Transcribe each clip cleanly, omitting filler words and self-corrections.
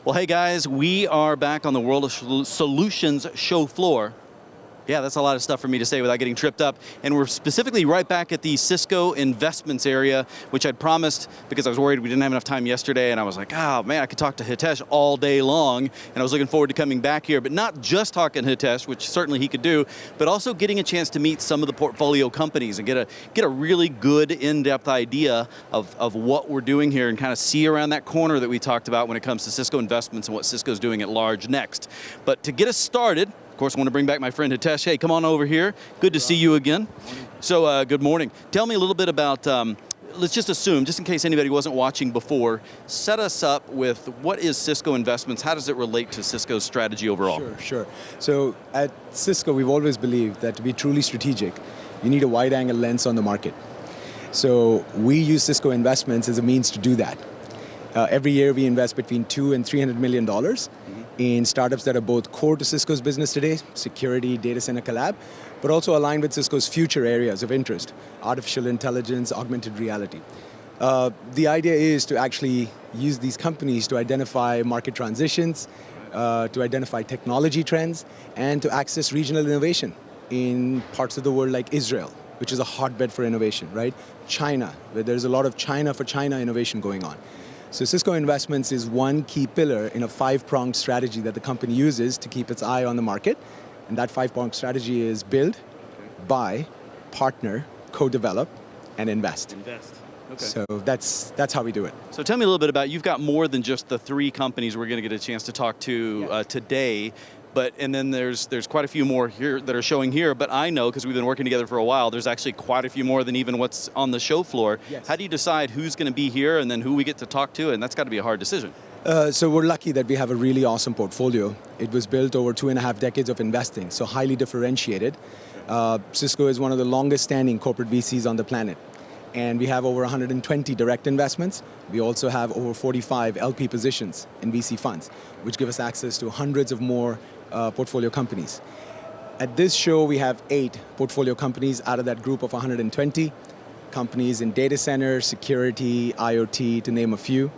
Well, hey guys, we are back on the World of Solutions show floor. Yeah, that's a lot of stuff for me to say without getting tripped up. And we're specifically right back at the Cisco investments area, which I'd promised because I was worried we didn't have enough time yesterday. And I was like, oh man, I could talk to Hitesh all day long. And I was looking forward to coming back here, but not just talking to Hitesh, which certainly he could do, but also getting a chance to meet some of the portfolio companies and get a really good in-depth idea of what we're doing here and kind of see around that corner that we talked about when it comes to Cisco investments and what Cisco's doing at large next. But to get us started, of course, I want to bring back my friend Hitesh. Hey, come on over here. Good to see you again. So, good morning. Tell me a little bit about, let's just assume, just in case anybody wasn't watching before, set us up with what is Cisco Investments? How does it relate to Cisco's strategy overall? Sure. So at Cisco, we've always believed that to be truly strategic, you need a wide-angle lens on the market. So we use Cisco Investments as a means to do that. Every year we invest between $200 and $300 million in startups that are both core to Cisco's business today, security, data center collab, but also aligned with Cisco's future areas of interest, artificial intelligence, augmented reality. The idea is to actually use these companies to identify market transitions, to identify technology trends, and to access regional innovation in parts of the world like Israel, which is a hotbed for innovation, right? China, where there's a lot of China for China innovation going on. So Cisco Investments is one key pillar in a five-pronged strategy that the company uses to keep its eye on the market. And that five-pronged strategy is build, buy, partner, co-develop, and invest. Okay. So that's how we do it. So tell me a little bit about, you've got more than just the three companies we're going to get a chance to talk to today. And then there's quite a few more here that are showing here, but I know, because we've been working together for a while, there's actually quite a few more than even what's on the show floor. Yes. How do you decide who's going to be here and then who we get to talk to? And that's got to be a hard decision. So we're lucky that we have a really awesome portfolio. It was built over 2.5 decades of investing, so highly differentiated. Cisco is one of the longest standing corporate VCs on the planet. And we have over 120 direct investments. We also have over 45 LP positions in VC funds, which give us access to hundreds of more portfolio companies. At this show, we have 8 portfolio companies out of that group of 120 companies in data center, security, IoT, to name a few.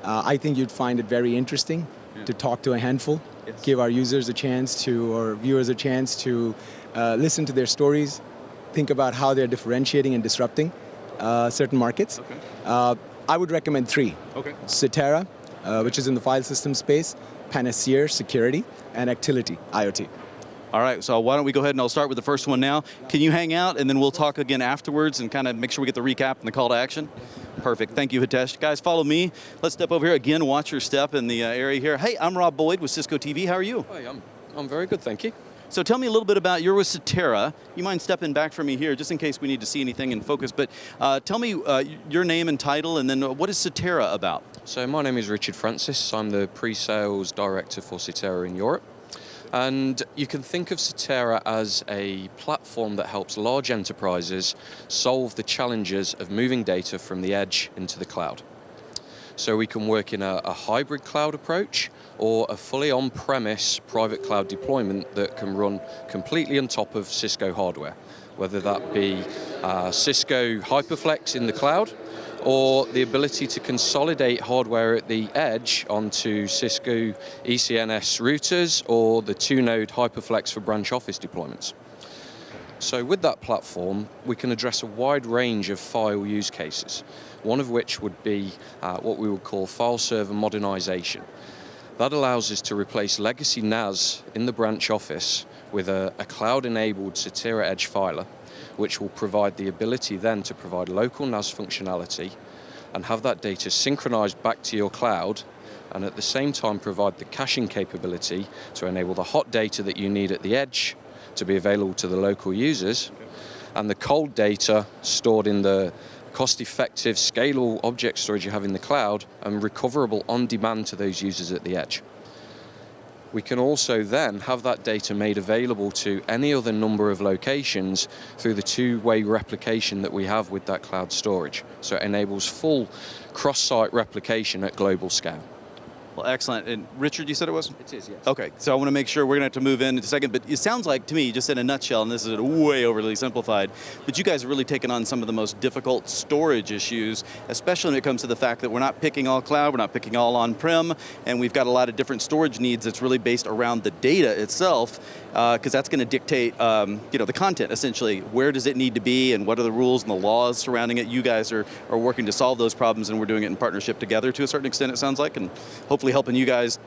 I think you'd find it very interesting to talk to a handful, give our users a chance to, or viewers a chance to listen to their stories, think about how they're differentiating and disrupting certain markets. I would recommend 3. Cetera, which is in the file system space, Panacea, security, and Actility, IoT. All right, so why don't we go ahead and I'll start with the first one now. Can you hang out and then we'll talk again afterwards and kind of make sure we get the recap and the call to action? Perfect, thank you, Hitesh. Guys, follow me. Let's step over here again, watch your step in the area here. Hey, I'm Rob Boyd with Cisco TV, how are you? Hi, I'm very good, thank you. So tell me a little bit about, you're with Cetera. You mind stepping back from me here, just in case we need to see anything in focus, but tell me your name and title, and then what is Cetera about? So my name is Richard Francis. I'm the pre-sales director for Cetera in Europe. And you can think of Cetera as a platform that helps large enterprises solve the challenges of moving data from the edge into the cloud. So we can work in a hybrid cloud approach or a fully on-premise private cloud deployment that can run completely on top of Cisco hardware, whether that be Cisco HyperFlex in the cloud or the ability to consolidate hardware at the edge onto Cisco ECNS routers or the 2-node HyperFlex for branch office deployments. So with that platform, we can address a wide range of file use cases, one of which would be what we would call file server modernization. That allows us to replace legacy NAS in the branch office with a cloud-enabled Cetera Edge filer, which will provide the ability then to provide local NAS functionality and have that data synchronized back to your cloud, and at the same time provide the caching capability to enable the hot data that you need at the edge to be available to the local users, and the cold data stored in the cost-effective, scalable object storage you have in the cloud and recoverable on demand to those users at the edge. We can also then have that data made available to any other number of locations through the 2-way replication that we have with that cloud storage. So it enables full cross-site replication at global scale. Well, excellent. And Richard, you said it was? It is, yes. Okay, so I want to make sure we're going to have to move in a second, but it sounds like to me, just in a nutshell, and this is way overly simplified, but you guys have really taken on some of the most difficult storage issues, especially when it comes to the fact that we're not picking all cloud, we're not picking all on-prem, and we've got a lot of different storage needs that's really based around the data itself, because that's going to dictate the content, essentially. Where does it need to be, and what are the rules and the laws surrounding it? You guys are working to solve those problems, and we're doing it in partnership together to a certain extent, it sounds like, and hopefully helping you guys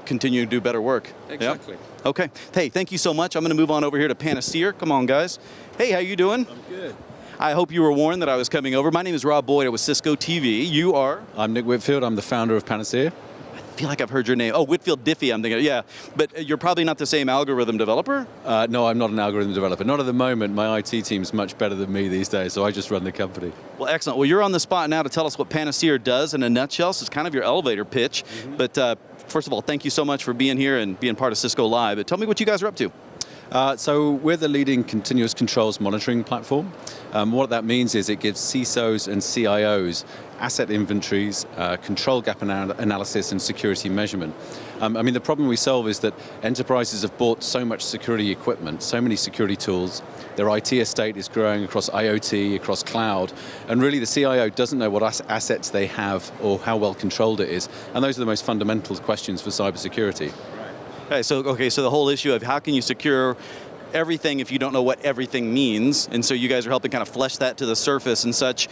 continue to do better work. Exactly. Yep. Okay. Hey, thank you so much. I'm going to move on over here to Panacea. Come on, guys. Hey, how you doing? I'm good. I hope you were warned that I was coming over. My name is Rob Boyd with Cisco TV. You are? I'm Nick Whitfield. I'm the founder of Panacea. I feel like I've heard your name. Oh, Whitfield Diffie, I'm thinking. Yeah, but you're probably not the same algorithm developer? No, I'm not an algorithm developer. Not at the moment. My IT team's much better than me these days, so I just run the company. Well, excellent. Well, you're on the spot now to tell us what Panacea does in a nutshell. So it's kind of your elevator pitch. But first of all, thank you so much for being here and being part of Cisco Live. But tell me what you guys are up to. So we're the leading continuous controls monitoring platform. What that means is it gives CISOs and CIOs asset inventories, control gap analysis, and security measurement. The problem we solve is that enterprises have bought so much security equipment, so many security tools. Their IT estate is growing across IoT, across cloud, and really the CIO doesn't know what assets they have or how well controlled it is. And those are the most fundamental questions for cybersecurity. Okay, so the whole issue of how can you secure everything if you don't know what everything means, and so you guys are helping kind of flesh that to the surface and such.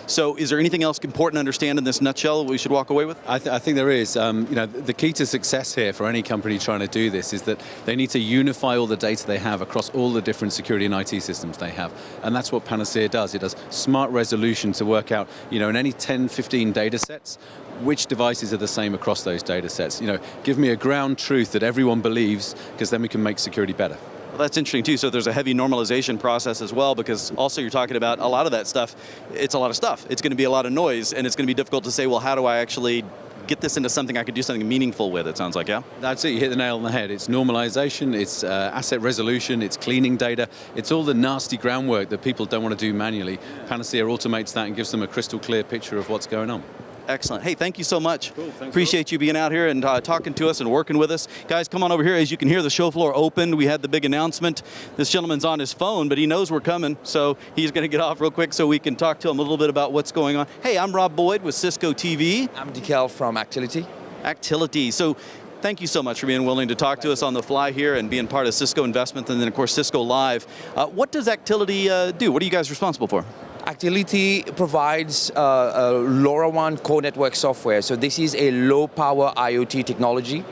So is there anything else important to understand in this nutshell that we should walk away with? I think there is. The key to success here for any company trying to do this is that they need to unify all the data they have across all the different security and IT systems they have. And that's what Panacea does. It does smart resolution to work out, in any 10, 15 data sets, which devices are the same across those data sets. Give me a ground truth that everyone believes, because then we can make security better. Well, that's interesting too. So there's a heavy normalization process as well, because also you're talking about a lot of that stuff. It's a lot of stuff. It's going to be a lot of noise, and it's going to be difficult to say, well, how do I actually get this into something I could do something meaningful with, it sounds like, yeah? That's it, you hit the nail on the head. It's normalization, it's asset resolution, it's cleaning data, it's all the nasty groundwork that people don't want to do manually. Panacea automates that and gives them a crystal clear picture of what's going on. Excellent. Hey, thank you so much. Cool, thanks. Appreciate you being out here and talking to us and working with us. Guys, come on over here. As you can hear, the show floor opened. We had the big announcement. This gentleman's on his phone, but he knows we're coming, so he's going to get off real quick so we can talk to him a little bit about what's going on. Hey, I'm Rob Boyd with Cisco TV. I'm Dekel from Actility. Actility. So thank you so much for being willing to talk to us on the fly here and being part of Cisco Investment, and then, of course, Cisco Live. What does Actility do? What are you guys responsible for? Actility provides LoRaWAN core network software. So this is a low-power IoT technology,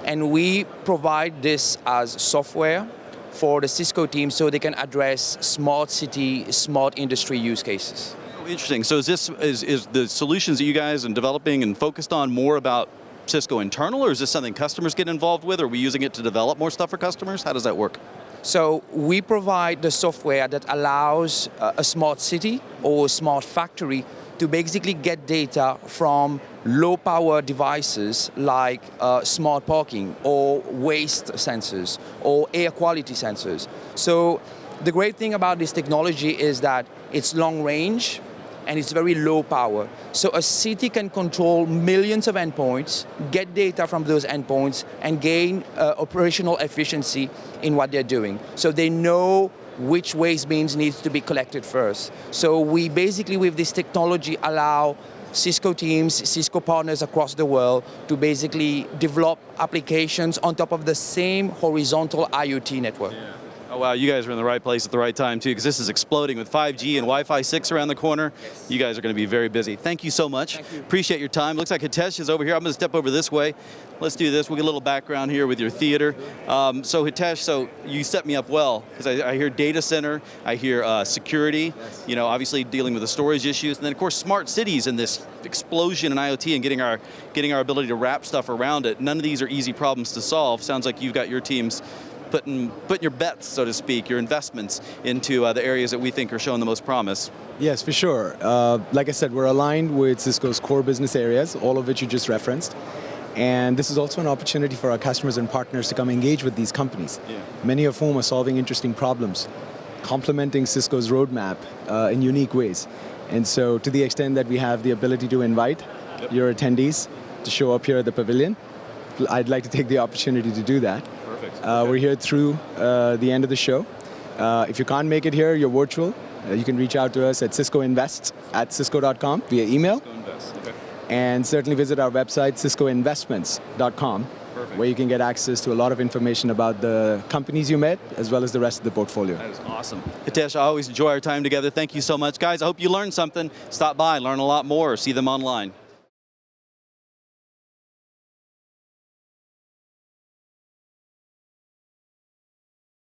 and we provide this as software for the Cisco team so they can address smart city, smart industry use cases. Oh, interesting. So is the solutions that you guys are developing and focused on more about Cisco internal, or is this something customers get involved with? Are we using it to develop more stuff for customers? How does that work? So we provide the software that allows a smart city or a smart factory to basically get data from low-power devices like smart parking or waste sensors or air quality sensors. So the great thing about this technology is that it's long range and it's very low power. So a city can control millions of endpoints, get data from those endpoints, and gain operational efficiency in what they're doing. So they know which waste bins needs to be collected first. So we basically, with this technology, allow Cisco teams, Cisco partners across the world to basically develop applications on top of the same horizontal IoT network. Yeah. Oh, wow, you guys are in the right place at the right time, too, because this is exploding with 5G and Wi-Fi 6 around the corner. Yes. You guys are going to be very busy. Thank you so much. Thank you. Appreciate your time. Looks like Hitesh is over here. I'm going to step over this way. Let's do this. We'll get a little background here with your theater. So Hitesh, you set me up well, because I hear data center, I hear security, yes. Obviously dealing with the storage issues, and then, of course, smart cities and this explosion in IoT and getting our ability to wrap stuff around it. None of these are easy problems to solve. Sounds like you've got your teams putting your bets, so to speak, your investments into the areas that we think are showing the most promise. Yes, for sure. Like I said, we're aligned with Cisco's core business areas, all of which you just referenced. And this is also an opportunity for our customers and partners to come engage with these companies, many of whom are solving interesting problems, complementing Cisco's roadmap in unique ways. And so to the extent that we have the ability to invite your attendees, to show up here at the pavilion, I'd like to take the opportunity to do that. Perfect. We're here through the end of the show. If you can't make it here, you're virtual. You can reach out to us at ciscoinvest@cisco.com via email. Okay. And certainly visit our website, ciscoinvestments.com, Perfect. where you can get access to a lot of information about the companies you met, as well as the rest of the portfolio. That is awesome. Hitesh, I always enjoy our time together. Thank you so much. Guys, I hope you learned something. Stop by, learn a lot more, or see them online.